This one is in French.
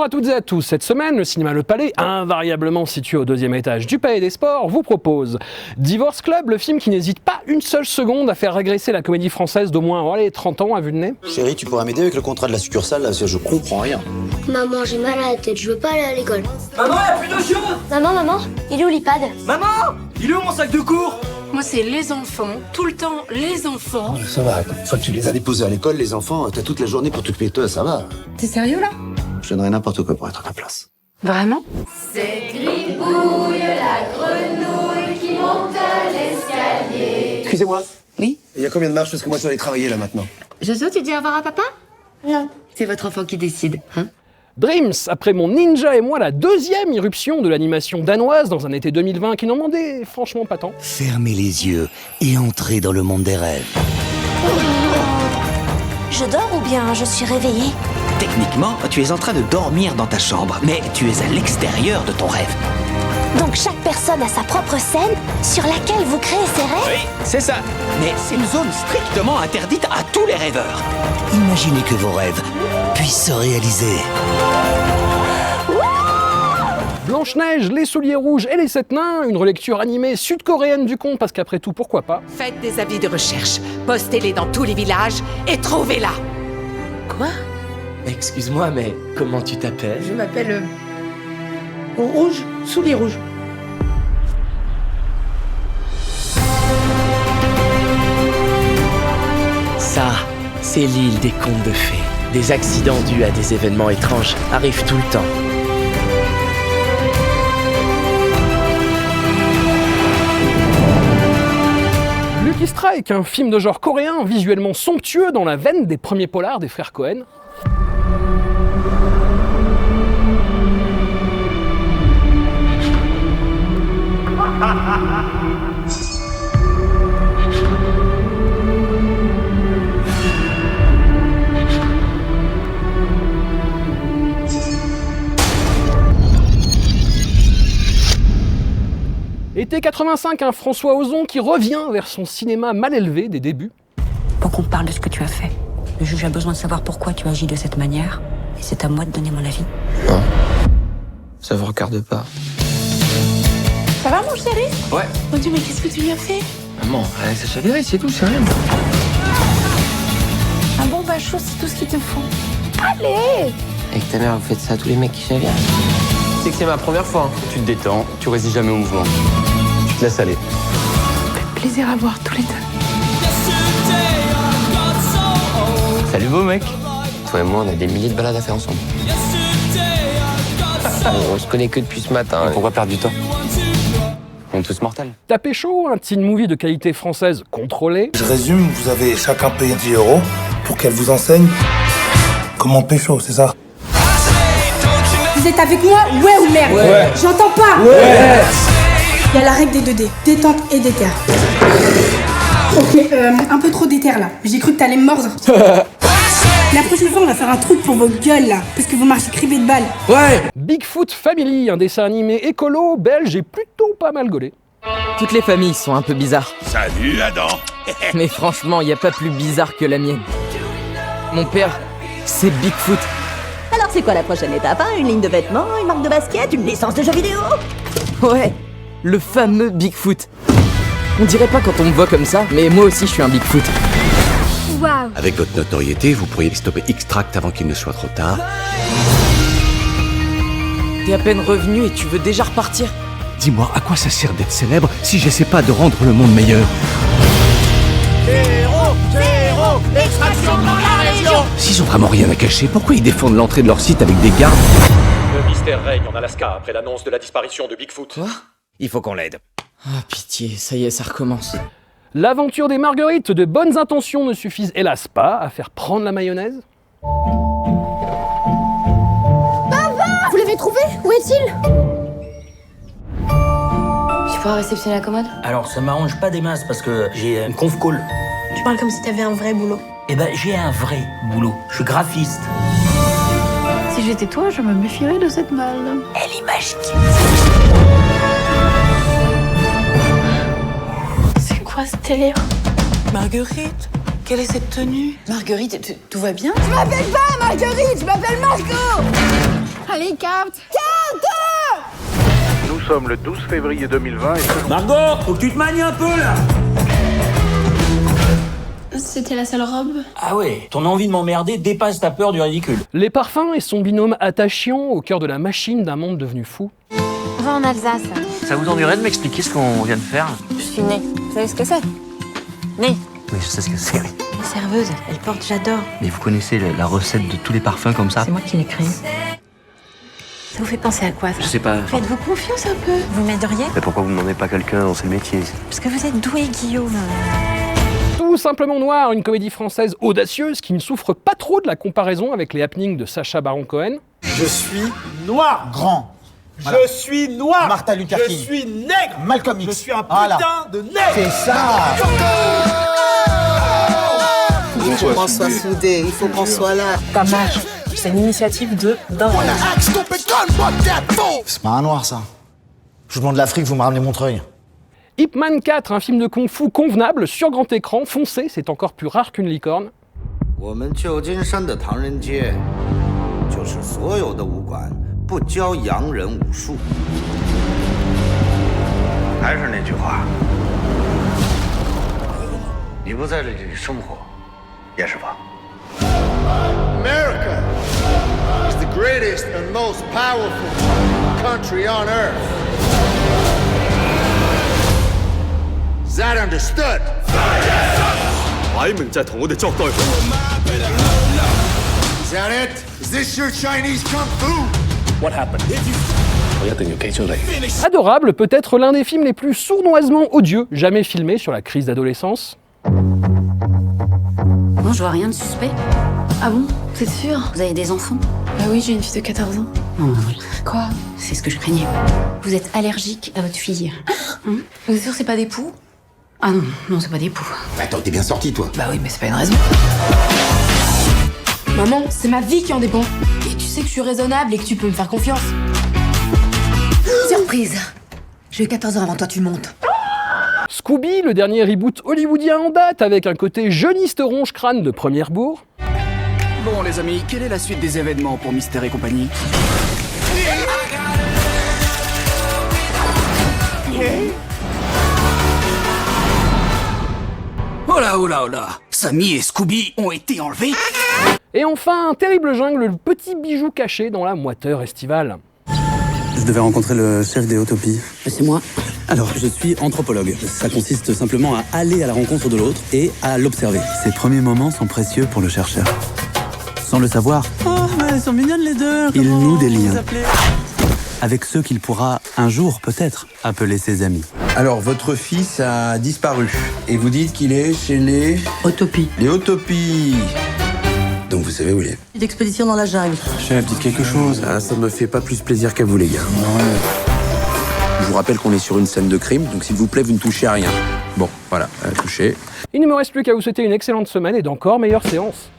à toutes et à tous. Cette semaine, le cinéma Le Palais, invariablement situé au 2e étage du Palais des Sports, vous propose Divorce Club, le film qui n'hésite pas une seule seconde à faire régresser la comédie française d'au moins 30 ans à vue de nez. Chérie, tu pourras m'aider avec le contrat de la succursale, là, parce que je comprends rien. Maman, j'ai mal à la tête, je veux pas aller à l'école. Maman, y'a plus d'eau chaude. Maman, il est où l'iPad? Maman, il est où mon sac de cours? Moi, c'est les enfants, tout le temps les enfants. Ça va, une fois que tu les as déposés à l'école, les enfants, t'as toute la journée pour t'occuper de toi, ça va. T'es sérieux là? Je donnerais n'importe quoi pour être à ta place. Vraiment? C'est Gribouille, la grenouille qui monte à l'escalier. Excusez-moi. Oui? Il y a combien de marches? Parce que moi, je dois aller travailler, là, maintenant. Jojo, tu dis au revoir à papa? Non. C'est votre enfant qui décide, hein? Dreams, après Mon Ninja et moi, la deuxième irruption de l'animation danoise dans un été 2020 qui n'en demandait franchement pas tant. Fermez les yeux et entrez dans le monde des rêves. Je dors ou bien je suis réveillée? Techniquement, tu es en train de dormir dans ta chambre, mais tu es à l'extérieur de ton rêve. Donc chaque personne a sa propre scène sur laquelle vous créez ses rêves? Oui, c'est ça. Mais c'est une zone strictement interdite à tous les rêveurs. Imaginez que vos rêves puissent se réaliser. Blanche-Neige, Les Souliers Rouges et Les Sept Nains, une relecture animée sud-coréenne du conte, parce qu'après tout, pourquoi pas. Faites des avis de recherche, postez-les dans tous les villages et trouvez-la. Quoi? Excuse-moi, mais comment tu t'appelles? Je m'appelle... Rouge, Souliers Rouges. Ça, c'est l'île des contes de fées. Des accidents dus à des événements étranges arrivent tout le temps. Lucky Strike, un film de genre coréen visuellement somptueux dans la veine des premiers polars des frères Cohen. Été 85, un François Ozon qui revient vers son cinéma mal élevé des débuts. Faut qu'on parle de ce que tu as fait. Le juge a besoin de savoir pourquoi tu agis de cette manière. Et c'est à moi de donner mon avis. Non, ça vous regarde pas. Ça va mon chéri? Ouais. Mon Dieu, mais qu'est-ce que tu lui as fait? Maman, ça chavirait, c'est tout, c'est rien. Un bon bachot, c'est tout ce qu'il te faut. Allez! Avec ta mère, vous faites ça à tous les mecs qui chavirent. C'est que c'est ma première fois. Tu te détends, tu résistes jamais au mouvement. Tu te laisses aller. Fait plaisir à voir tous les deux. Salut beau mec. Toi et moi, on a des milliers de balades à faire ensemble. On se connaît que depuis ce matin. Pourquoi perdre du temps? On est tous mortels. T'as pécho, un teen movie de qualité française contrôlée. Je résume, vous avez chacun payé 10 € pour qu'elle vous enseigne comment pécho, c'est ça? Vous êtes avec moi, ouais ou merde? Ouais. J'entends pas. Ouais. Il y a la règle des 2D, détente et déter. Ok, un peu trop déter là. J'ai cru que t'allais me mordre. La prochaine fois, on va faire un truc pour vos gueules là, parce que vous marchez cribés de balles. Ouais. Bigfoot Family, un dessin animé écolo, belge et plutôt pas mal gaulé. Toutes les familles sont un peu bizarres. Salut Adam. Mais franchement, y a pas plus bizarre que la mienne. Mon père, c'est Bigfoot. Alors c'est quoi la prochaine étape, hein? Une ligne de vêtements, une marque de basket, une licence de jeux vidéo? Ouais, le fameux Bigfoot. On dirait pas quand on me voit comme ça, mais moi aussi je suis un Bigfoot. Waouh! Avec votre notoriété, vous pourriez stopper Extract avant qu'il ne soit trop tard. T'es à peine revenu et tu veux déjà repartir? Dis-moi, à quoi ça sert d'être célèbre si j'essaie pas de rendre le monde meilleur? S'ils ont vraiment rien à cacher, pourquoi ils défendent l'entrée de leur site avec des gardes? Le mystère règne en Alaska après l'annonce de la disparition de Bigfoot. Quoi? Il faut qu'on l'aide. Ah pitié, ça y est, ça recommence. L'aventure des marguerites, de bonnes intentions ne suffisent hélas pas à faire prendre la mayonnaise. Vous l'avez trouvé? Où est-il? Tu pourras réceptionner la commode? Alors, ça m'arrange pas des masses parce que j'ai une conf call. Tu parles comme si t'avais un vrai boulot. Eh ben, j'ai un vrai boulot. Je suis graphiste. Si j'étais toi, je me méfierais de cette balle. Elle est magique. C'est quoi ce délire? Marguerite, quelle est cette tenue? Marguerite, tout va bien? Je m'appelle pas Marguerite, je m'appelle Margot! Allez, capte. Nous sommes le 12 février 2020 et... Margot, faut que tu te manies un peu là. C'était la seule robe. Ah ouais, ton envie de m'emmerder dépasse ta peur du ridicule. Les parfums et son binôme attachant au cœur de la machine d'un monde devenu fou. On va en Alsace. Ça vous ennuierait de m'expliquer ce qu'on vient de faire? Je suis née. Vous savez ce que c'est? Née. Oui, je sais ce que c'est, oui. La serveuse, elle porte j'adore. Mais vous connaissez la recette de tous les parfums comme ça? C'est moi qui l'ai créée. Ça vous fait penser à quoi, ça? Je sais pas. Faites-vous confiance un peu. Vous m'aideriez? Mais pourquoi vous ne demandez pas quelqu'un dans ce métier? Parce que vous êtes doué, Guillaume. Tout simplement noir, une comédie française audacieuse qui ne souffre pas trop de la comparaison avec les happenings de Sacha Baron Cohen. Je suis noir. Grand. Voilà. Je suis noir. Martin Luther King. Je suis nègre. Malcolm X. Je suis un putain de nègre. C'est ça. Il faut qu'on soit soudés, il faut qu'on soit là. Ta marche, c'est une initiative de dingue. C'est pas un noir, ça. Je vous demande l'Afrique, vous me ramenez Montreuil. Ip Man 4, un film de kung-fu convenable sur grand écran, foncé, c'est encore plus rare qu'une licorne. America is the greatest and most powerful country on earth. Is that understood? 擺明就係同我哋作對。 Is that it? Is this your Chinese kung fu? What happened? 我一定要記出嚟。 Adorable, peut-être l'un des films les plus sournoisement odieux jamais filmés sur la crise d'adolescence. Non, je vois rien de suspect. Ah bon? T'es sûr? Vous avez des enfants? Bah oui, j'ai une fille de 14 ans. Non, voilà. Quoi? C'est ce que je craignais. Vous êtes allergique à votre fille. Vous êtes sûr c'est pas des poux? Ah non, non, c'est pas des poux. Attends, t'es bien sorti, toi. Bah oui, mais c'est pas une raison. Maman, c'est ma vie qui en dépend. Et tu sais que je suis raisonnable et que tu peux me faire confiance. Surprise. J'ai eu 14 ans avant toi, tu montes. Scooby, le dernier reboot hollywoodien en date, avec un côté jeuniste ronge-crâne de première bourre. Bon les amis, quelle est la suite des événements pour Mystère et compagnie? Oh là, oh là, oh là! Sammy et Scooby ont été enlevés? Et enfin, un terrible jungle, le petit bijou caché dans la moiteur estivale. Je devais rencontrer le chef des Autopies. C'est moi. Alors, je suis anthropologue. Ça consiste simplement à aller à la rencontre de l'autre et à l'observer. Ces premiers moments sont précieux pour le chercheur. Sans le savoir, Elles sont mignonnes les deux. il noue des liens avec ceux qu'il pourra un jour peut-être appeler ses amis. Alors, votre fils a disparu et vous dites qu'il est chez les... Autopies. Les Autopies. Donc vous savez où il est. D'expédition dans la jungle. Chef, dites quelque chose. Ah, ça me fait pas plus plaisir qu'à vous, les gars. Je vous rappelle qu'on est sur une scène de crime, donc s'il vous plaît, vous ne touchez à rien. Bon, voilà, touchez. Il ne me reste plus qu'à vous souhaiter une excellente semaine et d'encore meilleures séances.